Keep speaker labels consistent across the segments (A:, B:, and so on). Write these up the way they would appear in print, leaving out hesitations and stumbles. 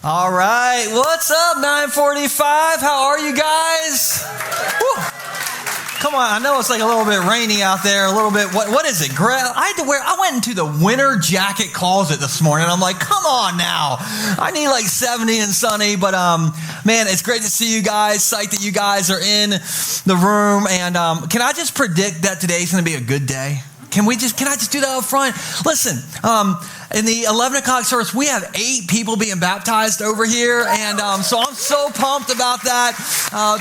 A: All right, what's up, 945? How are you guys? Woo. Come on, I know it's like a little bit rainy out there, a little bit, what is it, I went into the winter jacket closet this morning. I'm like, come on now. I need like 70 and sunny, but man, it's great to see you guys. Psyched that you guys are in the room. And can I just predict that today's going to be a good day? Can I just do that up front? Listen, in the 11 o'clock service, we have 8 people being baptized over here. And so I'm so pumped about that.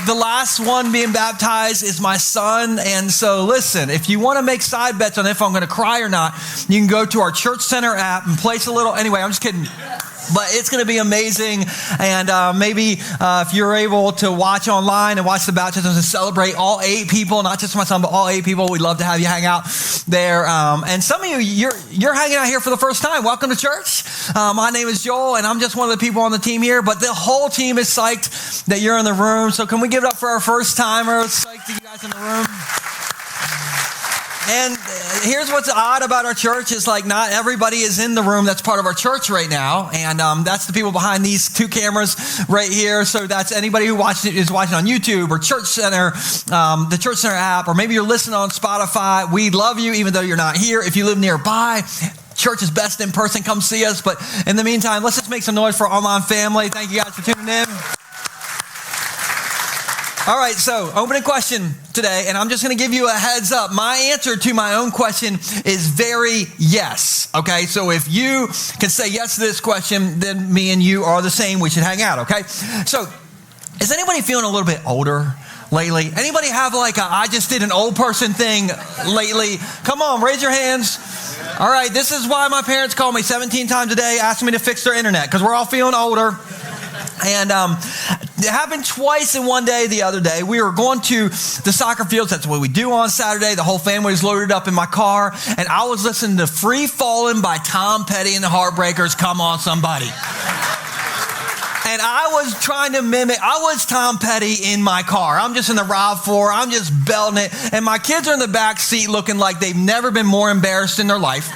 A: The last one being baptized is my son. And so listen, if you want to make side bets on if I'm going to cry or not, you can go to our Church Center app and place a little, anyway, I'm just kidding. But it's going to be amazing. And maybe if you're able to watch online and watch the baptisms and celebrate all 8 people, not just my son, but all 8 people, we'd love to have you hang out there. And some of you're hanging out here for the first time. Welcome to church. My name is Joel, and I'm just one of the people on the team here. But the whole team is psyched that you're in the room. So can we give it up for our first timers? Psyched that you guys in the room. And here's what's odd about our church is like not everybody is in the room that's part of our church right now. And that's the people behind these 2 cameras right here. So that's anybody who is watching on YouTube or Church Center, the Church Center app, or maybe you're listening on Spotify. We love you even though you're not here. If you live nearby, church is best in person. Come see us. But in the meantime, let's just make some noise for our online family. Thank you guys for tuning in. All right, so opening question today, and I'm just going to give you a heads up. My answer to my own question is very yes, okay? So if you can say yes to this question, then me and you are the same. We should hang out, okay? So is anybody feeling a little bit older lately? Anybody have like I just did an old person thing lately? Come on, raise your hands. All right, this is why my parents call me 17 times a day asking me to fix their internet, because we're all feeling older. And it happened twice in one day the other day. We were going to the soccer fields. That's what we do on Saturday. The whole family was loaded up in my car. And I was listening to Free Fallin' by Tom Petty and the Heartbreakers. Come on, somebody. And I was trying to mimic. I was Tom Petty in my car. I'm just in the RAV4. I'm just belting it. And my kids are in the back seat looking like they've never been more embarrassed in their life.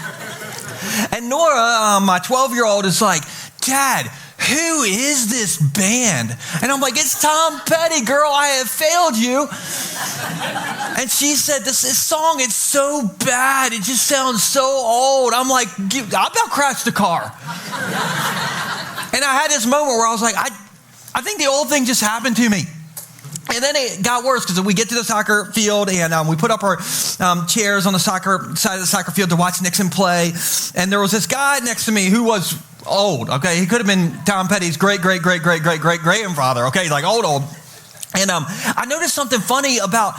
A: And Nora, my 12-year-old, is like, Dad, who is this band? And I'm like, it's Tom Petty, girl. I have failed you. And she said, this song, it's so bad. It just sounds so old. I'm like, I about crashed the car. And I had this moment where I was like, I think the old thing just happened to me. And then it got worse because we get to the soccer field and we put up our chairs on the soccer side of the soccer field to watch Nixon play. And there was this guy next to me who was old, okay? He could have been Tom Petty's great-great-great-great-great-great-grandfather, okay? Like old. And I noticed something funny about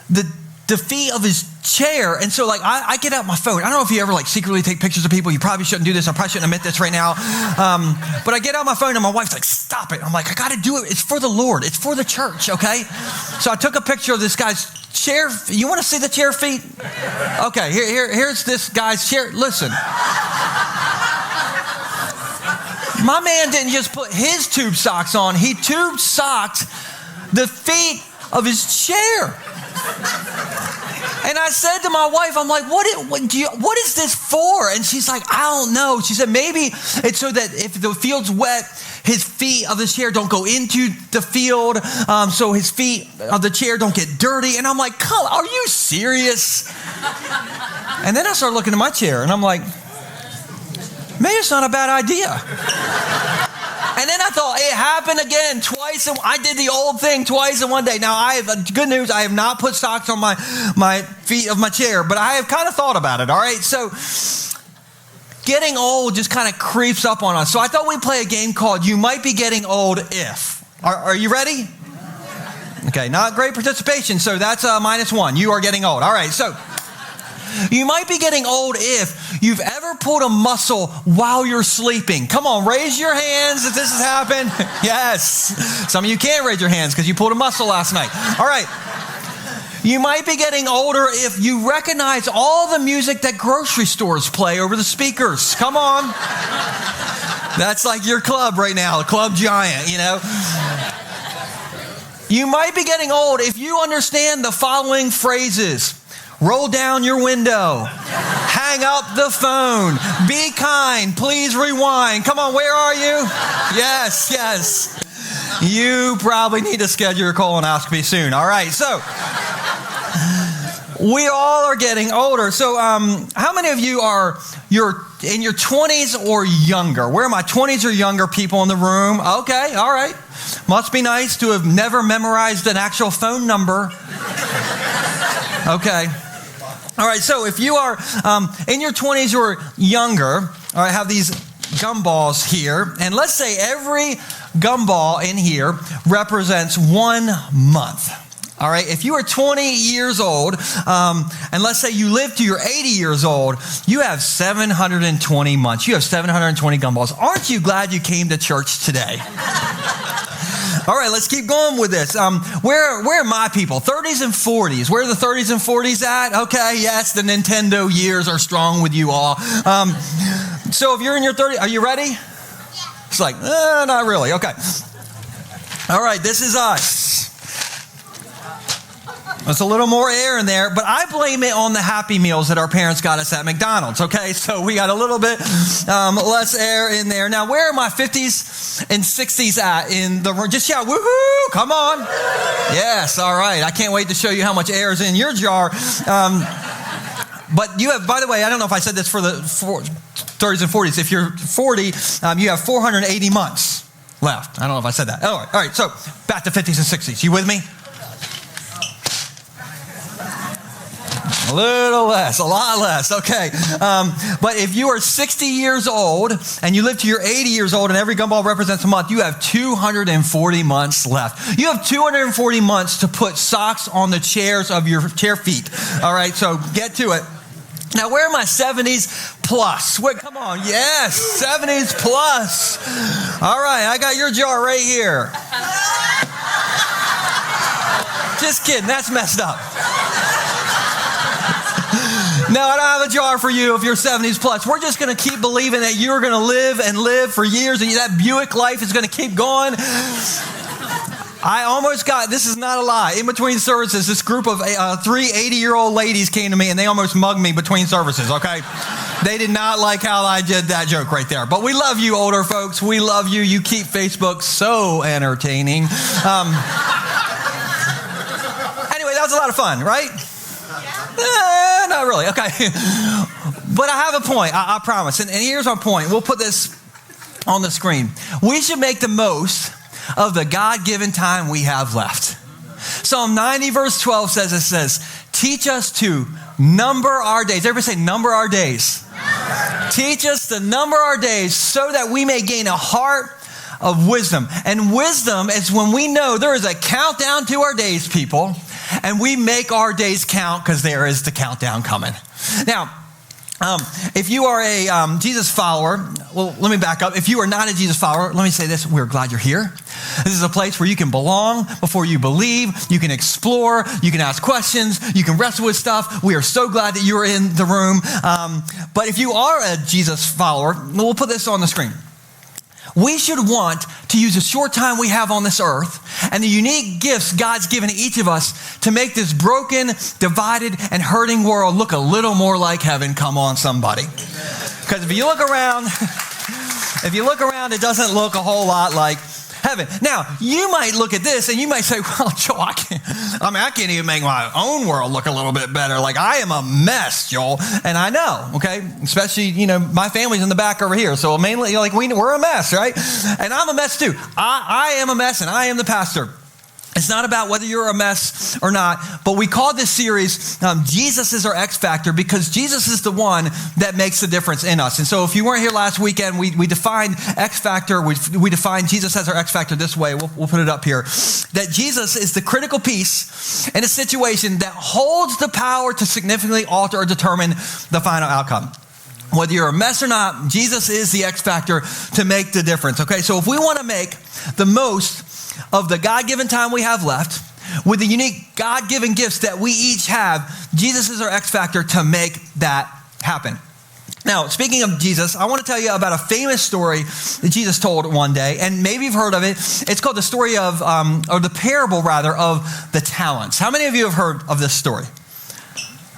A: the feet of his chair. And so like I get out my phone. I don't know if you ever like secretly take pictures of people. You probably shouldn't do this. I probably shouldn't admit this right now. But I get out my phone and my wife's like, stop it. I'm like, I got to do it. It's for the Lord. It's for the church, okay? So I took a picture of this guy's chair. You want to see the chair feet? Okay, here's this guy's chair. Listen. My man didn't just put his tube socks on. He tube socked the feet of his chair. And I said to my wife, I'm like, what is this for? And she's like, I don't know. She said, maybe it's so that if the field's wet, his feet of the chair don't go into the field. So his feet of the chair don't get dirty. And I'm like, come, are you serious? And then I started looking at my chair and I'm like, maybe it's not a bad idea. And then I thought, it happened again twice. And I did the old thing twice in one day. Now, I have good news. I have not put socks on my feet of my chair, but I have kind of thought about it, all right? So getting old just kind of creeps up on us. So I thought we'd play a game called You Might Be Getting Old If. Are you ready? Okay, not great participation. So that's -1. You are getting old. All right, so you might be getting old if you've ever pulled a muscle while you're sleeping. Come on, raise your hands if this has happened. Yes. Some of you can't raise your hands because you pulled a muscle last night. All right. You might be getting older if you recognize all the music that grocery stores play over the speakers. Come on. That's like your club right now, Club Giant, you know. You might be getting old if you understand the following phrases. Roll down your window. hang up the phone. Be kind. Please rewind. Come on, where are you? Yes. You probably need to schedule your colonoscopy soon. All right, so we all are getting older. So how many of you are in your 20s or younger? Where are my 20s or younger people in the room? Okay, all right. Must be nice to have never memorized an actual phone number. Okay. All right, so if you are in your 20s or younger, all right, I have these gumballs here, and let's say every gumball in here represents 1 month. All right, if you are 20 years old, and let's say you live to you're 80 years old, you have 720 months. You have 720 gumballs. Aren't you glad you came to church today? All right, let's keep going with this. Where are my people? 30s and 40s. Where are the 30s and 40s at? Okay, yes, the Nintendo years are strong with you all. So if you're in your 30s, are you ready? Yeah. It's like, not really. Okay. All right, this is us. There's a little more air in there, but I blame it on the Happy Meals that our parents got us at McDonald's, okay? So we got a little bit less air in there. Now, where are my 50s and 60s at in the room? Just shout, woohoo, come on. Yes, all right. I can't wait to show you how much air is in your jar. But you have, by the way, I don't know if I said this for the 30s and 40s. If you're 40, you have 480 months left. I don't know if I said that. All right, so back to 50s and 60s. You with me? A little less, a lot less, okay. But if you are 60 years old and you live to you're 80 years old and every gumball represents a month, you have 240 months left. You have 240 months to put socks on the chairs of your chair feet. All right, so get to it. Now, where are my 70s plus? Wait, come on, yes, 70s plus. All right, I got your jar right here. Just kidding, that's messed up. No, I don't have a jar for you if you're 70s plus. We're just going to keep believing that you're going to live and live for years, and that Buick life is going to keep going. I almost got, this is not a lie, in between services, this group of 3 80-year-old ladies came to me, and they almost mugged me between services, okay? They did not like how I did that joke right there. But we love you, older folks. We love you. You keep Facebook so entertaining. Anyway, that was a lot of fun, right? Not really. Okay. But I have a point. I promise. And here's my point. We'll put this on the screen. We should make the most of the God-given time we have left. Psalm 90 verse 12 says, teach us to number our days. Everybody say, number our days. Teach us to number our days so that we may gain a heart of wisdom. And wisdom is when we know there is a countdown to our days, people. And we make our days count because there is the countdown coming. Now, if you are a Jesus follower, well, let me back up. If you are not a Jesus follower, let me say this. We're glad you're here. This is a place where you can belong before you believe. You can explore. You can ask questions. You can wrestle with stuff. We are so glad that you're in the room. But if you are a Jesus follower, we'll put this on the screen. We should want to use the short time we have on this earth and the unique gifts God's given to each of us to make this broken, divided, and hurting world look a little more like heaven. Come on, somebody. Because if you look around, it doesn't look a whole lot like heaven. Now, you might look at this and you might say, well, Joel, I can't even make my own world look a little bit better. Like, I am a mess, Joel. And I know, okay? Especially, my family's in the back over here. So mainly, we're a mess, right? And I'm a mess too. I am a mess and I am the pastor. It's not about whether you're a mess or not, but we call this series, Jesus is our X Factor, because Jesus is the one that makes the difference in us. And so if you weren't here last weekend, we defined X Factor, we defined Jesus as our X Factor this way. We'll put it up here. That Jesus is the critical piece in a situation that holds the power to significantly alter or determine the final outcome. Whether you're a mess or not, Jesus is the X Factor to make the difference. Okay, so if we want to make the most of the God-given time we have left, with the unique God-given gifts that we each have, Jesus is our X Factor to make that happen. Now, speaking of Jesus, I want to tell you about a famous story that Jesus told one day, and maybe you've heard of it. It's called the story of, or the parable rather, of the talents. How many of you have heard of this story?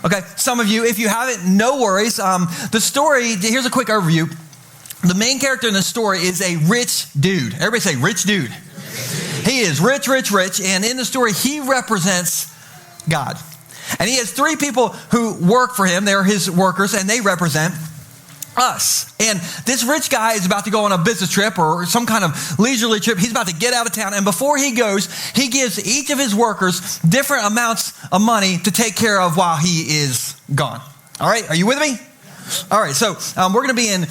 A: Okay, some of you, if you haven't, no worries. The story, here's a quick overview. The main character in the story is a rich dude. Everybody say rich dude. He is rich, rich, rich. And in the story, he represents God. And he has 3 people who work for him. They're his workers, and they represent us. And this rich guy is about to go on a business trip or some kind of leisurely trip. He's about to get out of town. And before he goes, he gives each of his workers different amounts of money to take care of while he is gone. All right, are you with me? All right, so we're going to be in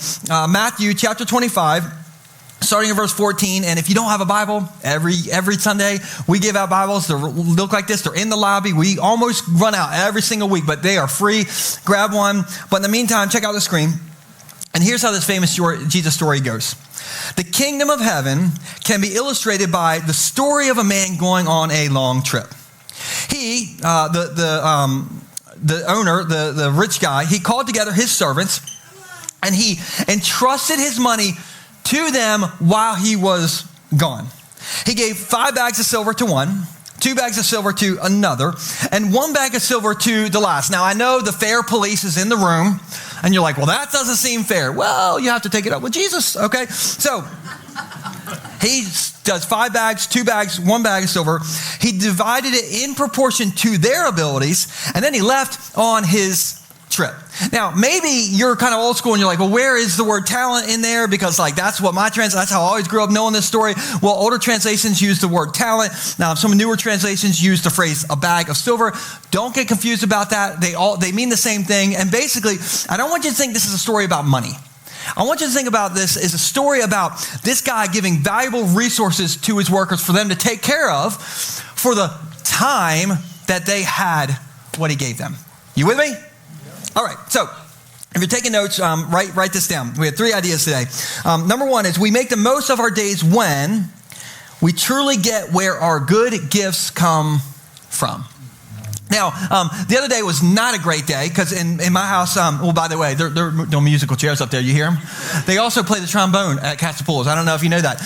A: Matthew chapter 25, starting in verse 14. And if you don't have a Bible, every Sunday we give out Bibles. They look like this. They're in the lobby. We almost run out every single week, but they are free. Grab one. But in the meantime, check out the screen. And here's how this famous Jesus story goes. The kingdom of heaven can be illustrated by the story of a man going on a long trip. He, the owner, the rich guy, he called together his servants and he entrusted his money to them while he was gone. He gave 5 bags of silver to one, 2 bags of silver to another, and 1 bag of silver to the last. Now, I know the fair police is in the room, and you're like, well, that doesn't seem fair. Well, you have to take it up with Jesus, okay? So he does 5 bags, 2 bags, 1 bag of silver. He divided it in proportion to their abilities, and then he left on his trip. Now, maybe you're kind of old school and you're like, well, where is the word talent in there? Because that's what that's how I always grew up knowing this story. Well, older translations use the word talent. Now, some newer translations use the phrase a bag of silver. Don't get confused about that. They mean the same thing. And basically, I don't want you to think this is a story about money. I want you to think about this as a story about this guy giving valuable resources to his workers for them to take care of for the time that they had what he gave them. You with me? All right, so if you're taking notes, write this down. We have 3 ideas today. Number 1 is we make the most of our days when we truly get where our good gifts come from. Now, the other day was not a great day because in my house, well, by the way, there are no musical chairs up there. You hear them? They also play the trombone at Catapults. I don't know if you know that.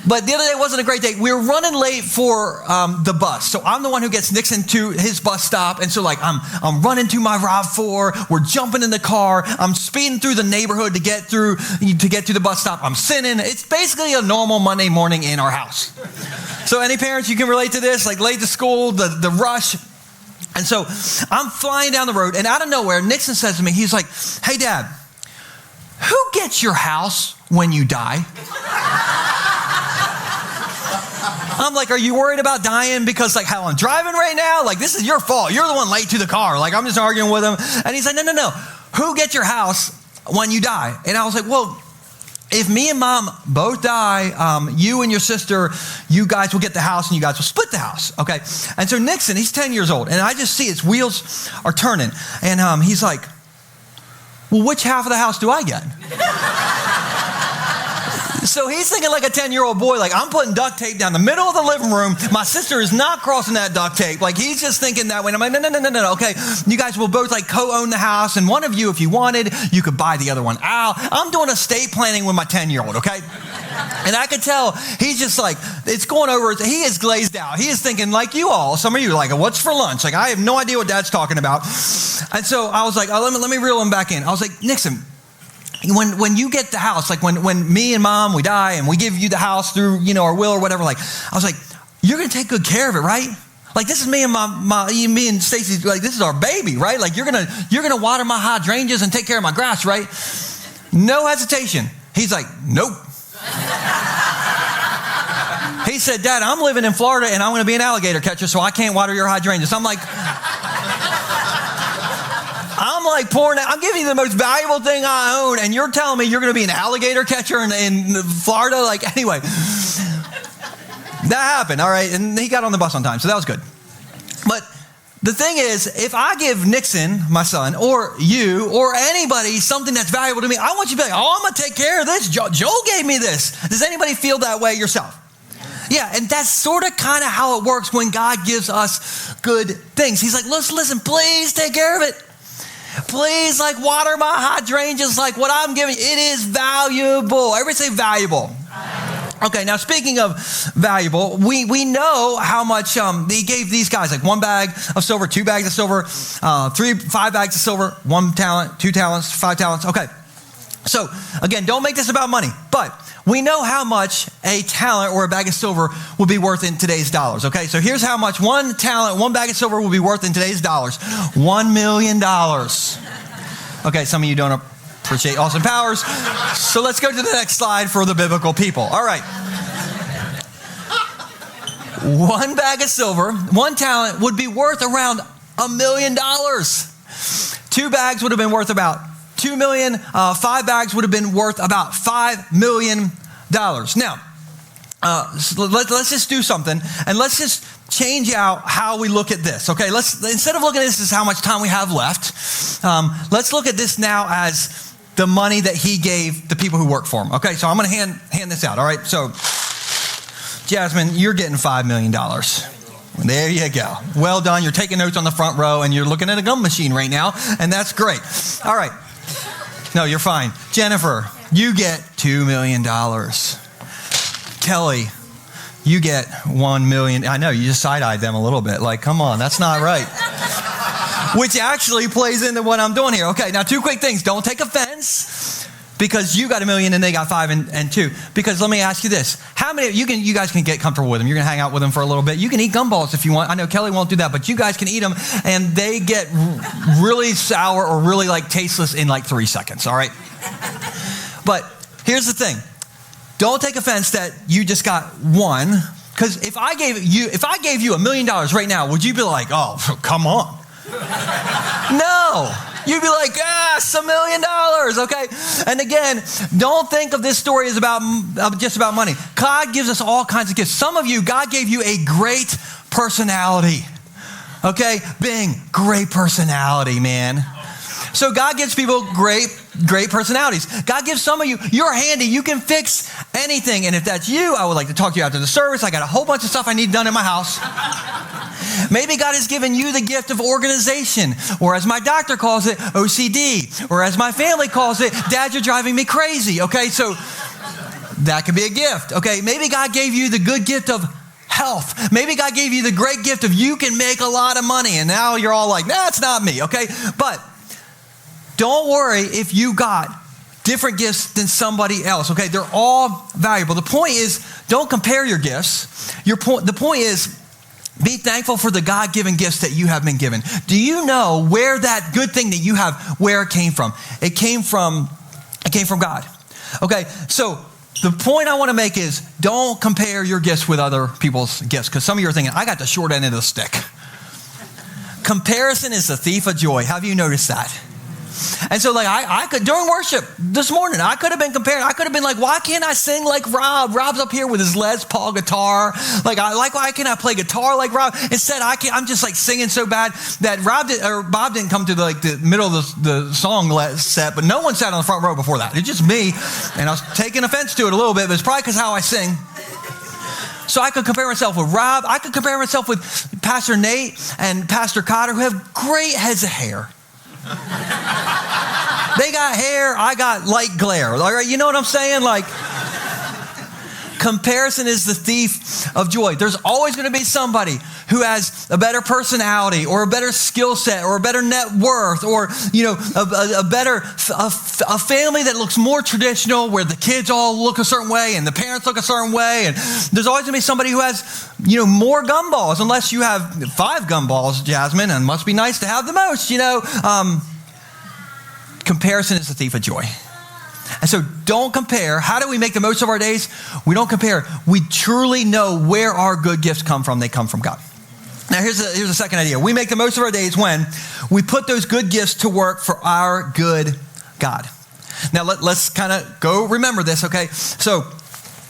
A: But the other day wasn't a great day. We were running late for the bus. So I'm the one who gets Nixon to his bus stop. And so I'm running to my RAV4. We're jumping in the car. I'm speeding through the neighborhood to get to the bus stop. I'm sinning. It's basically a normal Monday morning in our house. So any parents, you can relate to this, like late to school, the rush. And so I'm flying down the road and out of nowhere, Nixon says to me, he's like, hey, Dad, who gets your house when you die? I'm like, are you worried about dying because how I'm driving right now? This is your fault. You're the one late to the car. I'm just arguing with him. And he's like, no. Who gets your house when you die? And I was like, well, if me and Mom both die, you and your sister, you guys will get the house and you guys will split the house. Okay. And so Nixon, he's 10 years old and I just see his wheels are turning. And he's like, well, which half of the house do I get? So he's thinking like a 10-year-old boy, I'm putting duct tape down the middle of the living room. My sister is not crossing that duct tape. He's just thinking that way. And I'm like, no. Okay, you guys will both co-own the house. And one of you, if you wanted, you could buy the other one out. I'm doing estate planning with my 10-year-old, okay? And I could tell he's just it's going over. He is glazed out. He is thinking like you all. Some of you are what's for lunch? I have no idea what Dad's talking about. And so I was like, oh, let me reel him back in. I was like, Nixon, when you get the house, when me and Mom, we die and we give you the house through, our will or whatever, I was like, you're going to take good care of it, right? This is me and me and Stacy, this is our baby, right? You're going to water my hydrangeas and take care of my grass, right? No hesitation. He's like, nope. He said, Dad, I'm living in Florida and I'm going to be an alligator catcher, so I can't water your hydrangeas. I'm pouring out. I'm giving you the most valuable thing I own, and you're telling me you're going to be an alligator catcher in Florida? Anyway, that happened, all right? And he got on the bus on time, so that was good. But the thing is, if I give Nixon, my son, or you, or anybody something that's valuable to me, I want you to be like, oh, I'm going to take care of this. Joel gave me this. Does anybody feel that way yourself? Yeah, and that's sort of kind of how it works when God gives us good things. He's like, listen, please take care of it. Please, water my hydrangeas, what I'm giving you. It is valuable. Everybody say valuable. Okay, now speaking of valuable, we know how much he gave these guys, like 1 bag of silver, 2 bags of silver, 5 bags of silver, 1 talent, 2 talents, 5 talents. Okay, so again, don't make this about money, but we know how much a talent or a bag of silver will be worth in today's dollars. Okay, so here's how much 1 talent, 1 bag of silver will be worth in today's dollars. $1 million. Okay, some of you don't appreciate Austin Powers. So let's go to the next slide for the biblical people. All right. 1 bag of silver, 1 talent would be worth around $1 million. 2 bags would have been worth about $2 million. 5 bags would have been worth about $5 million. Now, let's just do something, and let's just change out how we look at this. Okay, instead of looking at this as how much time we have left, let's look at this now as the money that he gave the people who work for him. Okay, so I'm going to hand this out. All right, so Jasmine, you're getting $5 million. There you go. Well done. You're taking notes on the front row, and you're looking at a gum machine right now, and that's great. All right. No, you're fine. Jennifer, you get $2 million. Kelly, you get $1 million. I know, you just side-eyed them a little bit. Like, come on, that's not right. Which actually plays into what I'm doing here. Okay, now 2 quick things. Don't take offense because you got $1 million and they got 5 and 2. Because let me ask you this. How many, you guys can get comfortable with them. You're going to hang out with them for a little bit. You can eat gumballs if you want. I know Kelly won't do that, but you guys can eat them and they get really sour or really like tasteless in like 3 seconds, all right? But here's the thing. Don't take offense that you just got 1. Because if I gave you $1 million right now, would you be like, oh, come on? No. You'd be like, it's $1 million, okay? And again, don't think of this story as just about money. God gives us all kinds of gifts. Some of you, God gave you a great personality, okay? Bing, great personality, man. So God gives people great personalities. God gives some of you, you're handy. You can fix anything. And if that's you, I would like to talk to you after the service. I got a whole bunch of stuff I need done in my house. Maybe God has given you the gift of organization, or as my doctor calls it, OCD, or as my family calls it, Dad, you're driving me crazy. Okay, so that could be a gift. Okay, maybe God gave you the good gift of health. Maybe God gave you the great gift of you can make a lot of money, and now you're all like, it's not me. Okay, but don't worry if you got different gifts than somebody else. Okay, they're all valuable. The point is, don't compare your gifts. The point is, be thankful for the God-given gifts that you have been given. Do you know where that good thing that you have, where it came from? It came from God. Okay, so the point I want to make is don't compare your gifts with other people's gifts, because some of you are thinking, I got the short end of the stick. Comparison is the thief of joy. Have you noticed that? And so like I could, during worship this morning, I could have been comparing. I could have been like, why can't I sing like Rob? Rob's up here with his Les Paul guitar. Why can't I play guitar like Rob? Instead, I'm just like singing so bad that Bob didn't come to the middle of the song set, but no one sat on the front row before that. It's just me. And I was taking offense to it a little bit, but it's probably because how I sing. So I could compare myself with Rob. I could compare myself with Pastor Nate and Pastor Cotter, who have great heads of hair. They got hair, I got light glare. Like, you know what I'm saying? Like, comparison is the thief of joy. There's always going to be somebody who has a better personality or a better skill set or a better net worth or, a family that looks more traditional where the kids all look a certain way and the parents look a certain way. And there's always going to be somebody who has, more gumballs, unless you have 5 gumballs, Jasmine, and must be nice to have the most, Comparison is the thief of joy. And so don't compare. How do we make the most of our days? We don't compare. We truly know where our good gifts come from. They come from God. Now, here's a second idea. We make the most of our days when we put those good gifts to work for our good God. Now, let's kind of go remember this, okay? So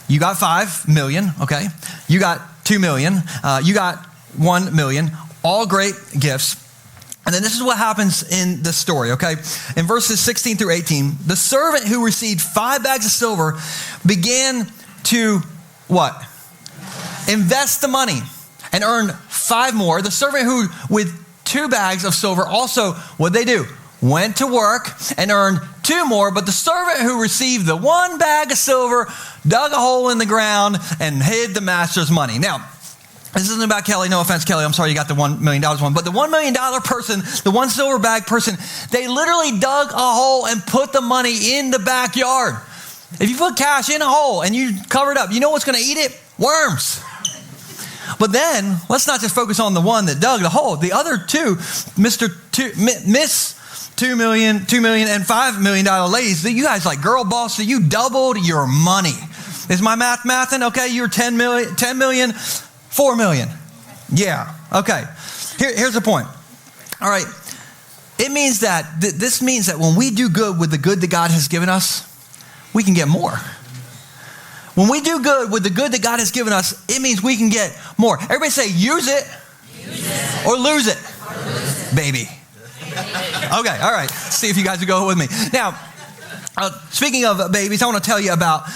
A: you got 5 million, okay? You got 2 million. You got 1 million. All great gifts. And then this is what happens in the story, okay? In verses 16 through 18, the servant who received 5 bags of silver began to what? Invest the money and earn 5 more. The servant who with 2 bags of silver also, what'd they do? Went to work and earned 2 more, but the servant who received the 1 bag of silver dug a hole in the ground and hid the master's money. Now, this isn't about Kelly. No offense, Kelly. I'm sorry you got the $1 million one. But the $1 million person, the 1 silver bag person, they literally dug a hole and put the money in the backyard. If you put cash in a hole and you cover it up, you know what's going to eat it? Worms. But then, let's not just focus on the one that dug the hole. The other 2, Miss $2 million, and $5 million ladies, you guys like girl boss, so you doubled your money. Is my mathing? Okay, you're 10 million, 4 million. Yeah, okay. Here's the point. All right. It means that, this means that when we do good with the good that God has given us, we can get more. When we do good with the good that God has given us, it means we can get more. Everybody say, use it, or lose it, baby. Okay, all right. See if you guys will go with me. Now, speaking of babies, I want to tell you about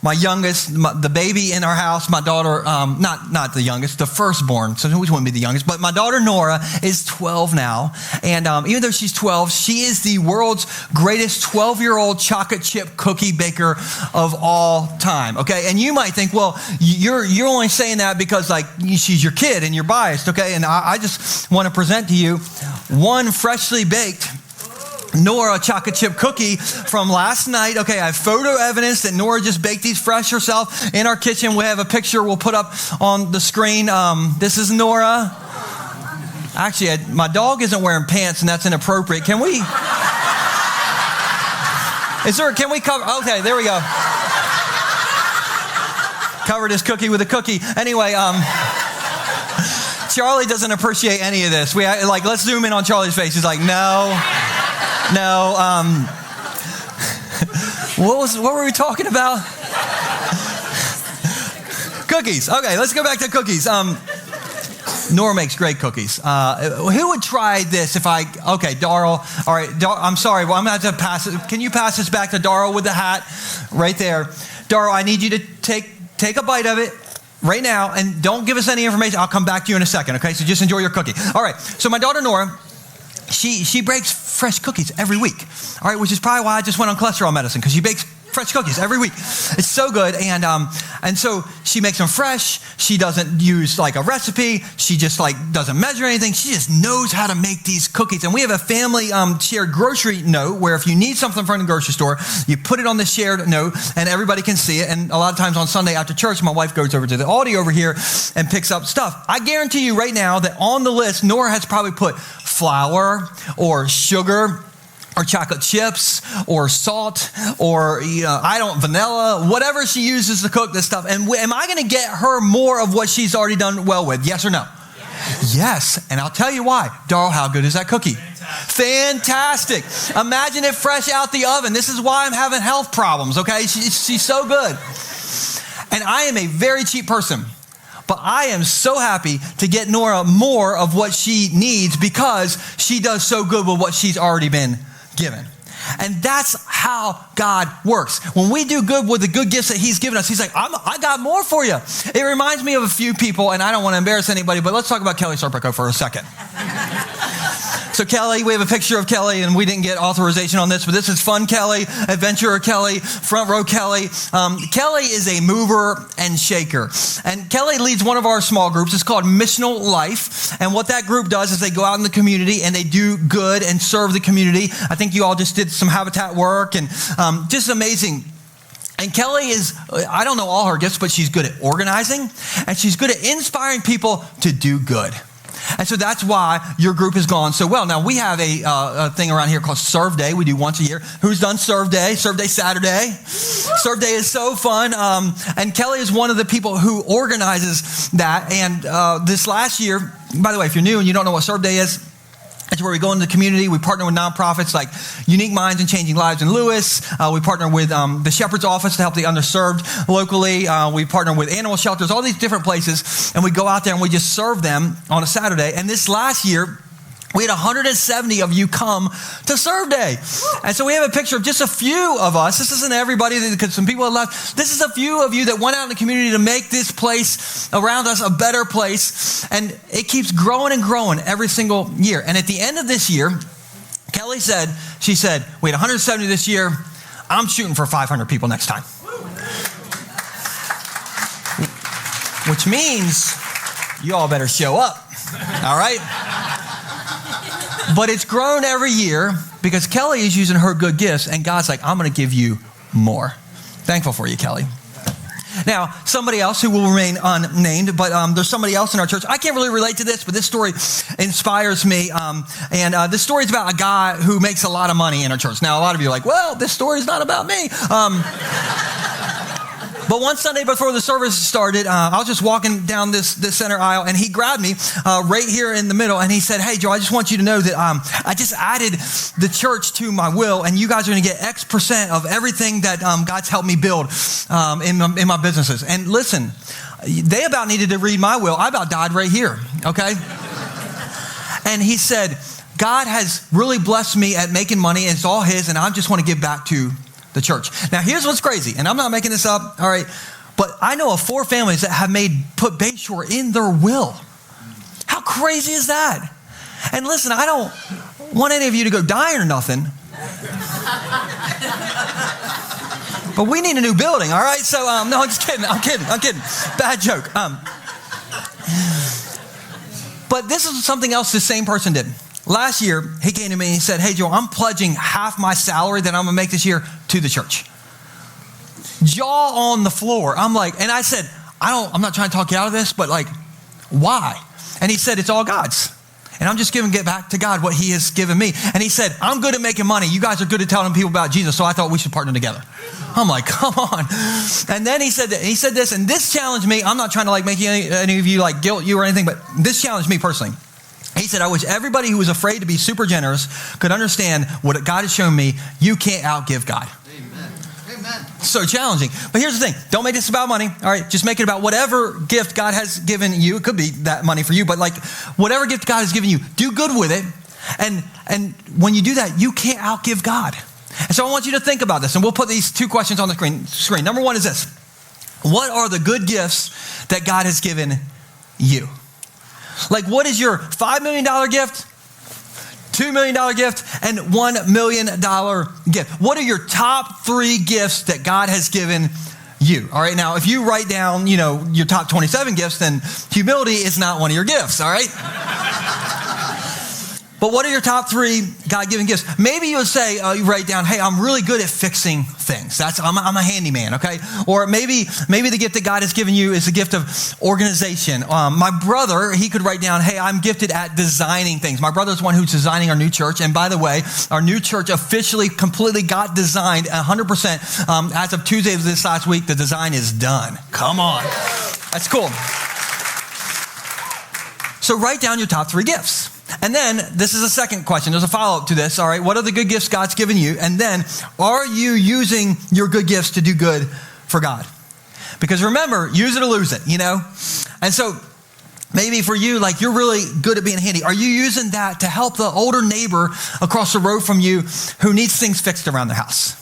A: my youngest, the baby in our house, my daughter, not the youngest, the firstborn. So which wouldn't be the youngest? But my daughter Nora is 12 now. And even though she's 12, she is the world's greatest 12-year-old chocolate chip cookie baker of all time. Okay, and you might think, well, you're only saying that because like she's your kid and you're biased. Okay, and I just want to present to you 1 freshly baked Nora chocolate chip cookie from last night. Okay, I have photo evidence that Nora just baked these fresh herself in our kitchen. We have a picture we'll put up on the screen. This is Nora. Actually, my dog isn't wearing pants, and that's inappropriate. Can we cover? Okay, there we go. Cover this cookie with a cookie. Anyway, Charlie doesn't appreciate any of this. Let's zoom in on Charlie's face. He's like, no. What were we talking about? Cookies. Okay, let's go back to cookies. Nora makes great cookies. Who would try this okay, Darryl. All right, I'm sorry. Well, I'm going to have to pass it. Can you pass this back to Darryl with the hat right there? Darryl, I need you to take a bite of it right now, and don't give us any information. I'll come back to you in a second, okay? So just enjoy your cookie. All right, so my daughter Nora, she bakes fresh cookies every week, all right, which is probably why I just went on cholesterol medicine, because she bakes fresh cookies every week. It's so good, and so she makes them fresh. She doesn't use like a recipe. She just doesn't measure anything. She just knows how to make these cookies. And we have a family shared grocery note where if you need something from the grocery store, you put it on the shared note and everybody can see it. And a lot of times on Sunday after church, my wife goes over to the Aldi over here and picks up stuff. I guarantee you right now that on the list, Nora has probably put flour or sugar or chocolate chips, or salt, or vanilla, whatever she uses to cook this stuff. And am I going to get her more of what she's already done well with? Yes or no? Yes. And I'll tell you why. Darryl, how good is that cookie? Fantastic. Imagine it fresh out the oven. This is why I'm having health problems, okay? She's so good. And I am a very cheap person. But I am so happy to get Nora more of what she needs because she does so good with what she's already been given. And that's how God works. When we do good with the good gifts that he's given us, he's like, I got more for you. It reminds me of a few people, and I don't want to embarrass anybody, but let's talk about Kelly Serpico for a second. So Kelly, we have a picture of Kelly, and we didn't get authorization on this, but this is Fun Kelly, Adventurer Kelly, Front Row Kelly. Kelly is a mover and shaker. And Kelly leads one of our small groups. It's called Missional Life. And what that group does is they go out in the community and they do good and serve the community. I think you all just did some habitat work and just amazing. And Kelly is, I don't know all her gifts, but she's good at organizing and she's good at inspiring people to do good. And so that's why your group has gone so well. Now, we have a thing around here called Serve Day. We do once a year. Who's done Serve Day? Serve Day Saturday. Serve Day is so fun. And Kelly is one of the people who organizes that. And this last year, by the way, if you're new and you don't know what Serve Day is, it's where we go into the community. We partner with nonprofits like Unique Minds and Changing Lives in Lewis. We partner with the Shepherd's Office to help the underserved locally. We partner with animal shelters, all these different places. And we go out there and we just serve them on a Saturday. And this last year, we had 170 of you come to Serve Day. And so we have a picture of just a few of us. This isn't everybody because some people have left. This is a few of you that went out in the community to make this place around us a better place. And it keeps growing and growing every single year. And at the end of this year, Kelly said She said, we had 170 this year. I'm shooting for 500 people next time. Which means you all better show up, all right? But it's grown every year because Kelly is using her good gifts, and God's like, I'm going to give you more. Thankful for you, Kelly. Now, somebody else who will remain unnamed, but there's somebody else in our church. I can't really relate to this, but this story inspires me. And this story is about a guy who makes a lot of money in our church. Now, a lot of you are like, well, this story is not about me. But one Sunday before the service started, I was just walking down this center aisle, and he grabbed me right here in the middle, and he said, hey, Joe, I just want you to know that I just added the church to my will, and you guys are going to get X% of everything that God's helped me build in my businesses. And listen, they about needed to read my will. I about died right here, okay? And he said, God has really blessed me at making money, and it's all his, and I just want to give back to the church. Now, here's what's crazy, and I'm not making this up, all right, but I know of 4 families that have put Bay Shore in their will. How crazy is that? And listen, I don't want any of you to go dying or nothing, but we need a new building, all right? So, no, I'm just kidding. I'm kidding. Bad joke. But this is something else the same person did. Last year, he came to me and he said, hey, Joe, I'm pledging half my salary that I'm going to make this year to the church. Jaw on the floor. I'm like, and I said, I'm not trying to talk you out of this, but like, why? And he said, it's all God's. And I'm just giving it back to God what he has given me. And he said, I'm good at making money. You guys are good at telling people about Jesus, so I thought we should partner together. I'm like, come on. And then he said this, and this challenged me. I'm not trying to like make any of you like guilt you or anything, but this challenged me personally. He said, I wish everybody who was afraid to be super generous could understand what God has shown me. You can't outgive God. Amen. So challenging. But here's the thing. Don't make this about money. All right. Just make it about whatever gift God has given you. It could be that money for you, but like whatever gift God has given you, do good with it. And when you do that, you can't outgive God. And so I want you to think about this. And we'll put these 2 questions on the screen. Number 1 is this. What are the good gifts that God has given you? Like, what is your $5 million gift, $2 million gift, and $1 million gift? What are your top 3 gifts that God has given you? All right, now, if you write down, your top 27 gifts, then humility is not one of your gifts, all right? But what are your top 3 God-given gifts? Maybe you'll say, you write down, hey, I'm really good at fixing things. I'm a handyman, okay? Or maybe the gift that God has given you is the gift of organization. My brother, he could write down, hey, I'm gifted at designing things. My brother's one who's designing our new church. And by the way, our new church officially, completely got designed 100%. As of Tuesday of this last week, the design is done. Come on. That's cool. So write down your top 3 gifts. And then this is a second question. There's a follow-up to this. All right. What are the good gifts God's given you? And then are you using your good gifts to do good for God? Because remember, use it or lose it, And so maybe for you, like you're really good at being handy. Are you using that to help the older neighbor across the road from you who needs things fixed around their house?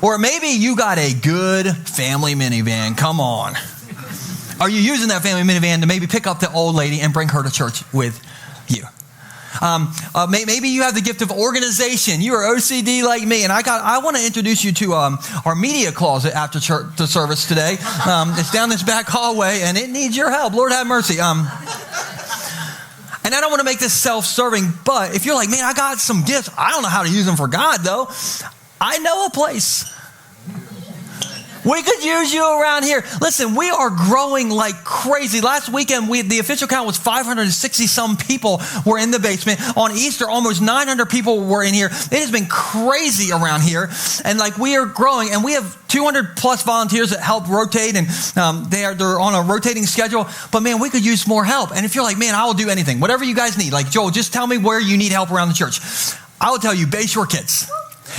A: Or maybe you got a good family minivan. Come on. Are you using that family minivan to maybe pick up the old lady and bring her to church with you? Maybe you have the gift of organization. You are OCD like me, and I want to introduce you to our media closet after the service today. It's down this back hallway, and it needs your help. Lord have mercy. And I don't want to make this self-serving, but if you're like, man, I got some gifts. I don't know how to use them for God, though. I know a place. We could use you around here. Listen, we are growing like crazy. Last weekend, the official count was 560 some people were in the basement. On Easter, almost 900 people were in here. It has been crazy around here. And like we are growing, and we have 200 plus volunteers that help rotate, and they're on a rotating schedule. But man, we could use more help. And if you're like, man, I will do anything, whatever you guys need. Like, Joel, just tell me where you need help around the church. I will tell you, Bay Shore Kids.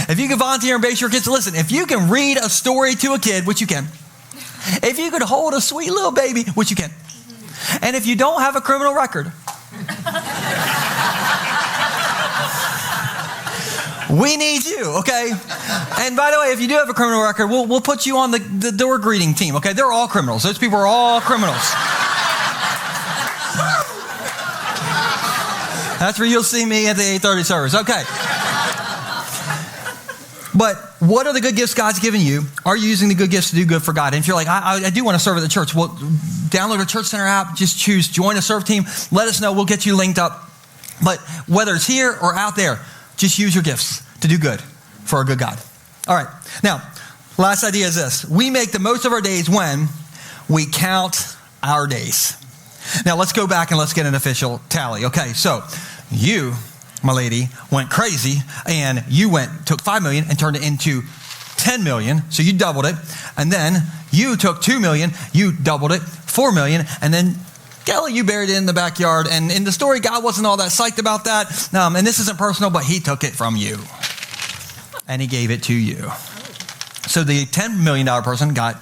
A: If you can volunteer in Bay Shore Kids, listen, if you can read a story to a kid, which you can, if you could hold a sweet little baby, which you can, and if you don't have a criminal record, we need you, okay? And by the way, if you do have a criminal record, we'll put you on the door greeting team, okay? They're all criminals. Those people are all criminals. That's where you'll see me at the 8:30 service, okay? But what are the good gifts God's given you? Are you using the good gifts to do good for God? And if you're like, I do want to serve at the church, well, download a Church Center app, just choose join a serve team. Let us know. We'll get you linked up. But whether it's here or out there, just use your gifts to do good for a good God. All right. Now, last idea is this. We make the most of our days when we count our days. Now, let's go back and let's get an official tally. Okay, so you, my lady, went crazy and you took 5 million and turned it into 10 million. So you doubled it. And then you took 2 million, you doubled it, 4 million. And then Kelly, you buried it in the backyard. And in the story, God wasn't all that psyched about that. And this isn't personal, but he took it from you and he gave it to you. So the $10 million person got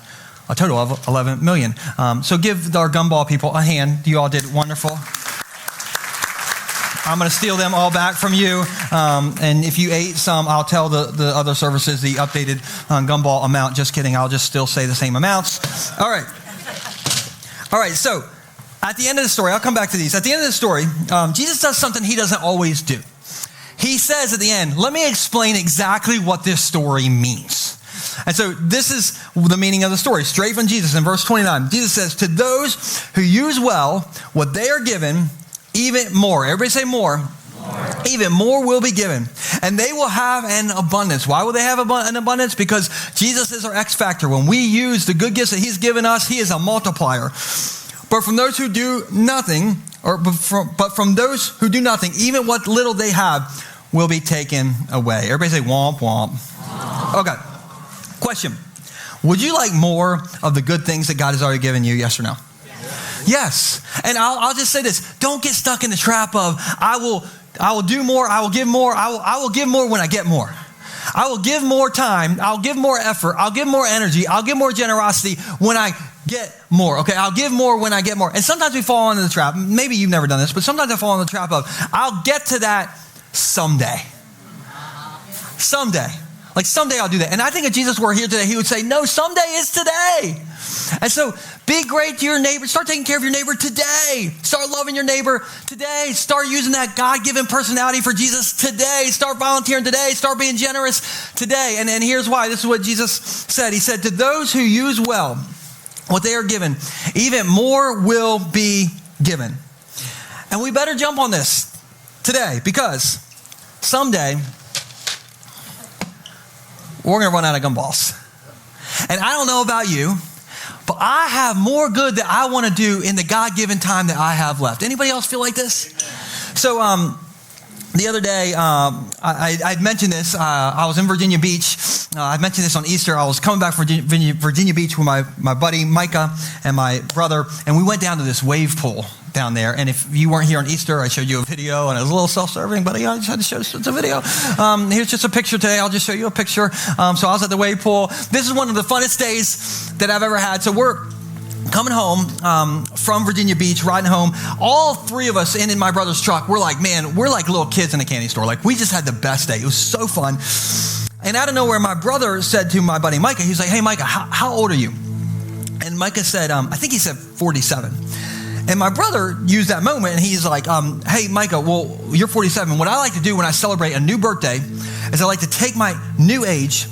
A: a total of 11 million. So give our gumball people a hand. You all did wonderful. I'm going to steal them all back from you. And if you ate some, I'll tell the other services the updated gumball amount. Just kidding. I'll just still say the same amounts. All right. So at the end of the story, I'll come back to these. At the end of the story, Jesus does something he doesn't always do. He says at the end, let me explain exactly what this story means. And so this is the meaning of the story, straight from Jesus in verse 29. Jesus says, to those who use well what they are given, even more. Everybody say more. Even more will be given. And they will have an abundance. Why will they have an abundance? Because Jesus is our X factor. When we use the good gifts that he's given us, he is a multiplier. But from those who do nothing, but from those who do nothing, even what little they have will be taken away. Everybody say womp womp. Okay. Question. Would you like more of the good things that God has already given you? Yes or no? Yes. And I'll just say this. Don't get stuck in the trap of I will do more. I will give more. I will give more when I get more. I will give more time. I'll give more effort. I'll give more energy. I'll give more generosity when I get more. Okay. I'll give more when I get more. And sometimes we fall into the trap. Maybe you've never done this, but sometimes I fall into the trap of I'll get to that someday. Someday. Like someday I'll do that. And I think if Jesus were here today, he would say, no, someday is today. And so be great to your neighbor. Start taking care of your neighbor today. Start loving your neighbor today. Start using that God-given personality for Jesus today. Start volunteering today. Start being generous today. And here's why. This is what Jesus said. He said, to those who use well what they are given, even more will be given. And we better jump on this today because someday we're going to run out of gumballs. And I don't know about you, but I have more good that I want to do in the God-given time that I have left. Anybody else feel like this? So the other day, I'd mentioned this. I was in Virginia Beach. I mentioned this on Easter. I was coming back from Virginia Beach with my buddy Micah and my brother, and we went down to this wave pool down there. And if you weren't here on Easter, I showed you a video, and it was a little self-serving, but I just had to show you a video. Here's just a picture today. I'll just show you a picture. So I was at the wave pool. This is one of the funnest days that I've ever had. So we're coming home from Virginia Beach, riding home. All three of us in my brother's truck, we're like, man, we're like little kids in a candy store. Like, we just had the best day. It was so fun. And out of nowhere, my brother said to my buddy Micah, he's like, hey, Micah, how old are you? And Micah said, I think he said 47. And my brother used that moment, and he's like, hey, Micah, well, you're 47. What I like to do when I celebrate a new birthday is I like to take my new age,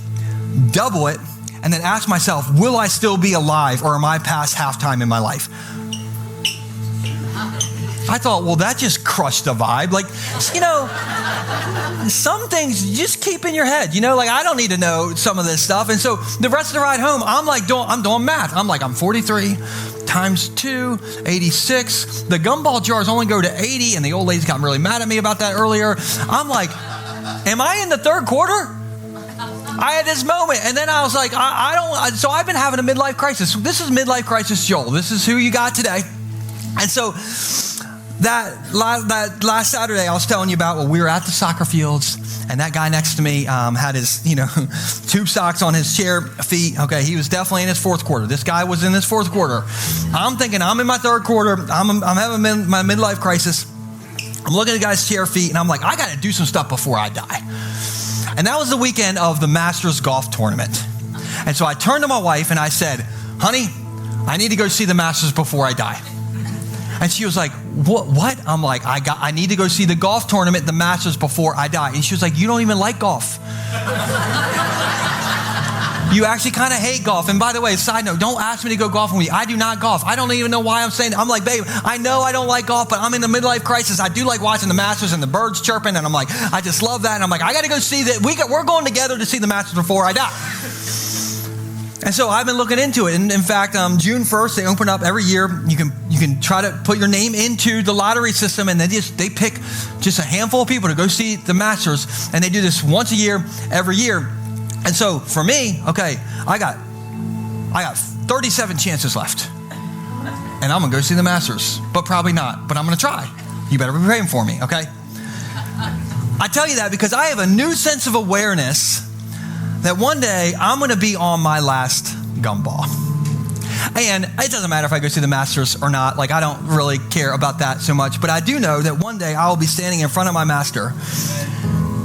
A: double it, and then ask myself, will I still be alive, or am I past halftime in my life? I thought, well, that just crushed the vibe. Like, some things you just keep in your head, like I don't need to know some of this stuff. And so the rest of the ride home, I'm doing math. I'm like, I'm 43 times 2, 86. The gumball jars only go to 80. And the old ladies got really mad at me about that earlier. I'm like, am I in the third quarter? I had this moment, and then I was like, so I've been having a midlife crisis. This is midlife crisis Joel. This is who you got today. And so that last Saturday I was telling you about, we were at the soccer fields, and that guy next to me had his, tube socks on his chair feet. Okay, he was definitely in his fourth quarter. This guy was in his fourth quarter. I'm thinking I'm in my third quarter. I'm having my midlife crisis. I'm looking at the guy's chair feet, and I'm like, I got to do some stuff before I die. And that was the weekend of the Masters golf tournament. And so I turned to my wife and I said, honey, I need to go see the Masters before I die. And she was like, what? I'm like, I need to go see the golf tournament, the Masters, before I die. And she was like, you don't even like golf. You actually kind of hate golf. And by the way, side note, don't ask me to go golfing with you. I do not golf. I don't even know why I'm saying that. I'm like, babe, I know I don't like golf, but I'm in a midlife crisis. I do like watching the Masters and the birds chirping. And I'm like, I just love that. And I'm like, I got to go see that. We're going together to see the Masters before I die. And so I've been looking into it. And in fact, June 1st, they open up every year. You can try to put your name into the lottery system, and they pick just a handful of people to go see the Masters. And they do this once a year, every year. And so for me, okay, I got 37 chances left. And I'm going to go see the Masters, but probably not. But I'm going to try. You better be praying for me, okay? I tell you that because I have a new sense of awareness that one day I'm going to be on my last gumball. And it doesn't matter if I go see the Masters or not. Like, I don't really care about that so much. But I do know that one day I will be standing in front of my master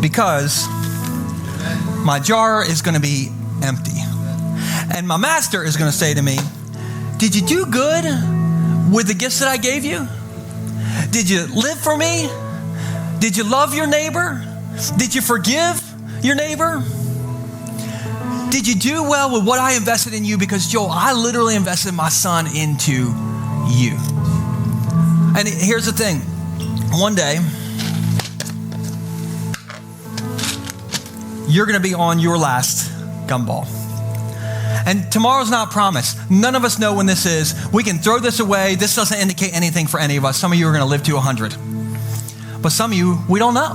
A: because my jar is going to be empty. And my master is going to say to me, did you do good with the gifts that I gave you? Did you live for me? Did you love your neighbor? Did you forgive your neighbor? Did you do well with what I invested in you? Because Joel, I literally invested my son into you. And here's the thing. One day, you're going to be on your last gumball. And tomorrow's not promised. None of us know when this is. We can throw this away. This doesn't indicate anything for any of us. Some of you are going to live to 100. But some of you, we don't know.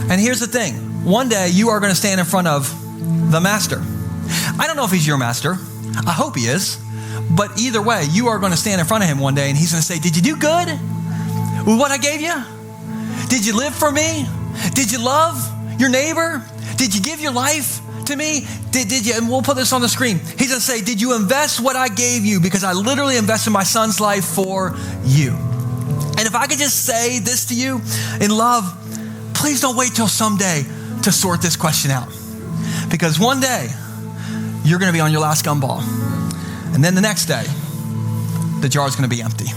A: And here's the thing. One day, you are going to stand in front of the master. I don't know if he's your master. I hope he is. But either way, you are going to stand in front of him one day, and he's going to say, did you do good with what I gave you? Did you live for me? Did you love your neighbor? Did you give your life to me? Did you? And we'll put this on the screen. He's going to say, did you invest what I gave you? Because I literally invested my son's life for you. And if I could just say this to you in love, please don't wait till someday to sort this question out. Because one day, you're going to be on your last gumball. And then the next day, the jar is going to be empty.